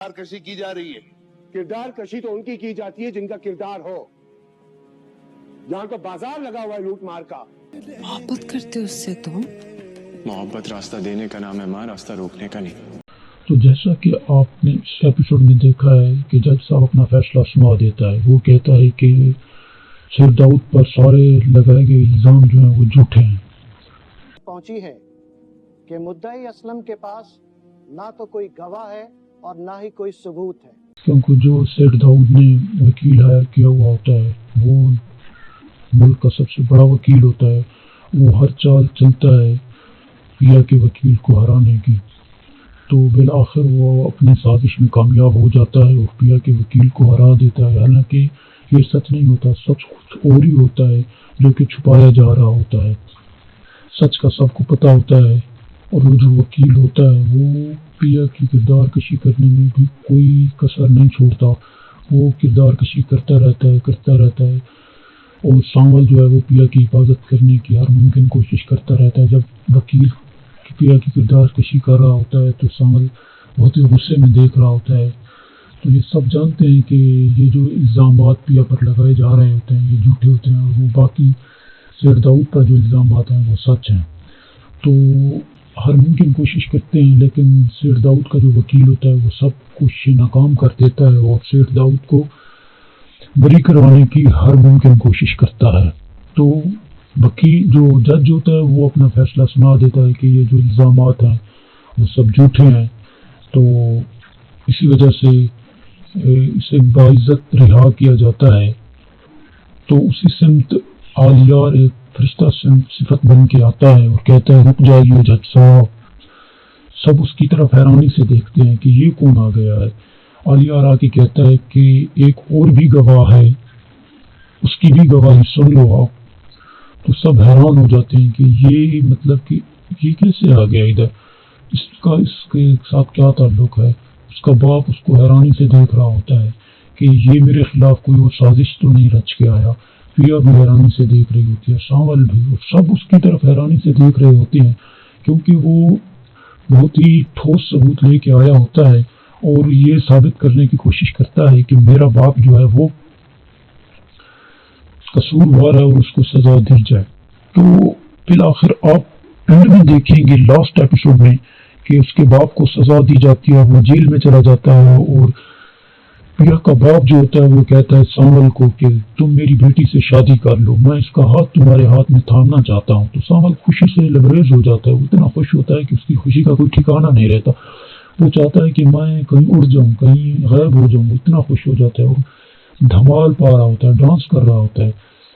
کردار کشی کی جا رہی ہے. کردار کشی تو ان کی جاتی ہے جن کا کردار ہو. یہاں تو بازار لگا ہوا ہے لوٹ مار کا. محبت کرتے اس سے تو محبت راستہ دینے کا نام ہے ماں، راستہ روکنے کا نہیں. تو جیسا کہ آپ نے اس ایپیسوڈ میں دیکھا ہے کہ جج صاحب اپنا فیصلہ سنا دیتا ہے. وہ کہتا ہے کہ سید داؤد پر سارے لگائے گئے الزام جو ہیں وہ جھوٹے ہیں. پہنچی ہے کہ مدعی اسلم کے پاس نہ تو کوئی گواہ ہے اور نہ ہی کوئی ثبوت ہے، کیونکہ جو سید داؤد نے وکیل ہائر کیا ہوا ہوتا ہے وہ ملک کا سب سے بڑا وکیل ہوتا ہے. وہ ہر چال چلتا ہے پیا کے وکیل کو ہرانے کی. تو بالآخر وہ اپنی سازش میں کامیاب ہو جاتا ہے اور پیا کے وکیل کو ہرا دیتا ہے. حالانکہ یہ سچ نہیں ہوتا، سچ کچھ اور ہی ہوتا ہے جو کہ چھپایا جا رہا ہوتا ہے. سچ کا سب کو پتہ ہوتا ہے اور وہ جو وکیل ہوتا ہے وہ پیا کی کردار کشی کرنے میں بھی کوئی کسر نہیں چھوڑتا. وہ کردار کشی کرتا رہتا ہے اور سانول جو ہے وہ پیا کی حفاظت کرنے کی ہر ممکن کوشش کرتا رہتا ہے. جب وکیل پیا کی کردار کشی کر رہا ہوتا ہے تو سانول بہت ہی غصے میں دیکھ رہا ہوتا ہے. تو یہ سب جانتے ہیں کہ یہ جو الزامات پیا پر لگائے جا رہے ہوتے ہیں یہ جھوٹے ہوتے ہیں اور وہ باقی سید داؤد پر جو الزامات ہیں وہ سچ ہیں. تو ہر ممکن کوشش کرتے ہیں لیکن سید داؤد کا جو وکیل ہوتا ہے وہ سب کوششیں ناکام کر دیتا ہے اور سید داؤد کو بری کروانے کی ہر ممکن کوشش کرتا ہے. تو وکیل جو جج ہوتا ہے وہ اپنا فیصلہ سنا دیتا ہے کہ یہ جو الزامات ہیں وہ سب جھوٹے ہیں. تو اسی وجہ سے اسے باعزت رہا کیا جاتا ہے. تو اسی سمت عالیار ایک فرشتہ صفت بن کے آتا ہے اور کہتا ہے رک جائیے جج صاحب. سب اس کی طرف حیرانی سے دیکھتے ہیں کہ یہ کون آ گیا ہے. عالیار آ کے کہتا ہے کہ ایک اور بھی گواہ ہے، اس کی بھی گواہی سن لو آپ. تو سب حیران ہو جاتے ہیں کہ یہ مطلب کہ یہ کیسے آ گیا ادھر، اس کے ساتھ کیا تعلق ہے. اس کا باپ اس کو حیرانی سے دیکھ رہا ہوتا ہے کہ یہ میرے خلاف کوئی اور سازش تو نہیں رچ کے آیا. پیا بھی حیرانی سے دیکھ رہی ہوتی ہے، سانول بھی، اور سب اس کی طرف حیرانی سے دیکھ رہے ہوتے ہیں کیونکہ وہ بہت ہی ٹھوس ثبوت لے کے آیا ہوتا ہے اور یہ ثابت کرنے کی کوشش کرتا ہے کہ میرا باپ جو ہے وہ قصوروار ہے اور اس کو سزا دی جائے. تو بالآخر آپ اینڈ میں دیکھیں گے لاسٹ ایپیسوڈ میں کہ اس کے باپ کو سزا دی جاتی ہے، وہ جیل میں چلا جاتا ہے اور پیا کا باپ جو ہوتا ہے وہ کہتا ہے سانول کو کہ تم میری بیٹی سے شادی کر لو، میں اس کا ہاتھ تمہارے ہاتھ میں تھامنا چاہتا ہوں. تو سانول خوشی سے لبریز ہو جاتا ہے. وہ اتنا خوش ہوتا ہے کہ اس کی خوشی کا کوئی ٹھکانہ نہیں رہتا. وہ چاہتا ہے کہ میں کہیں اڑ جاؤں، کہیں غائب ہو جاؤں. اتنا خوش ہو جاتا ہے اور دھمال پا رہا ہوتا ہے، ڈانس کر رہا ہوتا ہے.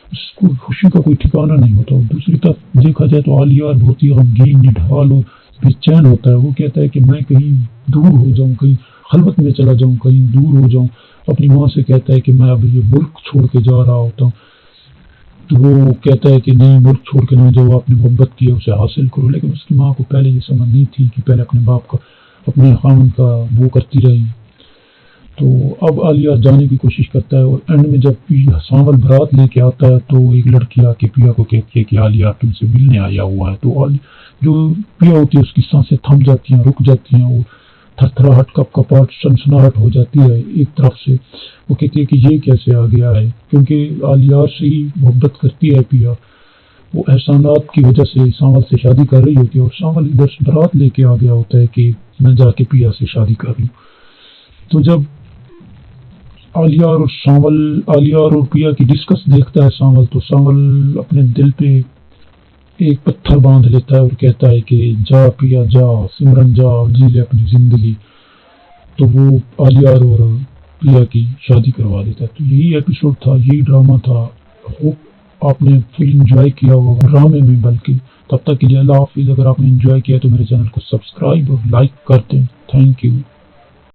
اس کو خوشی کا کوئی ٹھکانہ نہیں ہوتا. دوسری طرف دیکھا جائے تو عالیار بہت ہی غمگین نڈھال اور بے چین ہوتا ہے. وہ کہتا ہے کہ میں کہیں دور ہو جاؤں، کہیں خلوت میں چلا جاؤں، کہیں دور ہو جاؤں. اپنی ماں سے کہتا ہے کہ میں اب یہ ملک چھوڑ کے جا رہا ہوتا ہوں. تو وہ کہتا ہے کہ نہیں، ملک چھوڑ کے نہیں جاؤ، آپ نے محبت کی ہے اسے حاصل کرو. لیکن اس کی ماں کو پہلے یہ سمجھ نہیں تھی کہ پہلے اپنے باپ کا، اپنے خاوند کا وہ کرتی رہی. تو اب عالیار جانے کی کوشش کرتا ہے اور اینڈ میں جب سانول برات لے کے آتا ہے تو ایک لڑکی آ کے پیا کو کہتی ہے کہ عالیار تم سے ملنے آیا ہوا ہے. تو جو پیا ہوتی ہے اس کی سانسیں تھم جاتی ہیں، رک جاتی ہیں اور تھر تھراہٹ کپ کپاہٹ سنسناہٹ ہو جاتی ہے ایک طرف سے. وہ کہتی ہے کہ یہ کیسے آ گیا ہے، کیونکہ عالیار سے ہی محبت کرتی ہے پیا. وہ احسانات کی وجہ سے سانول سے شادی کر رہی ہوتی ہے اور سانول ادھر سے برات لے کے آ گیا ہوتا ہے کہ میں جا کے پیا سے شادی کر لوں. تو جب عالیار اور پیا کی ڈسکس دیکھتا ہے سانول، تو سانول اپنے دل پہ ایک پتھر باندھ لیتا ہے اور کہتا ہے کہ جا پیا جا، سمرن جا، جی لے اپنی زندگی. تو وہ عالیار اور پیا کی شادی کروا دیتا ہے. تو یہی ایپیسوڈ تھا، یہی ڈرامہ تھا. ہوپ آپ نے فل انجوائے کیا ہوگا ڈرامے میں. بلکہ تب تک کے لیے اللہ حافظ. اگر آپ نے انجوائے کیا تو میرے چینل کو سبسکرائب اور لائک کر دیں. Thank you.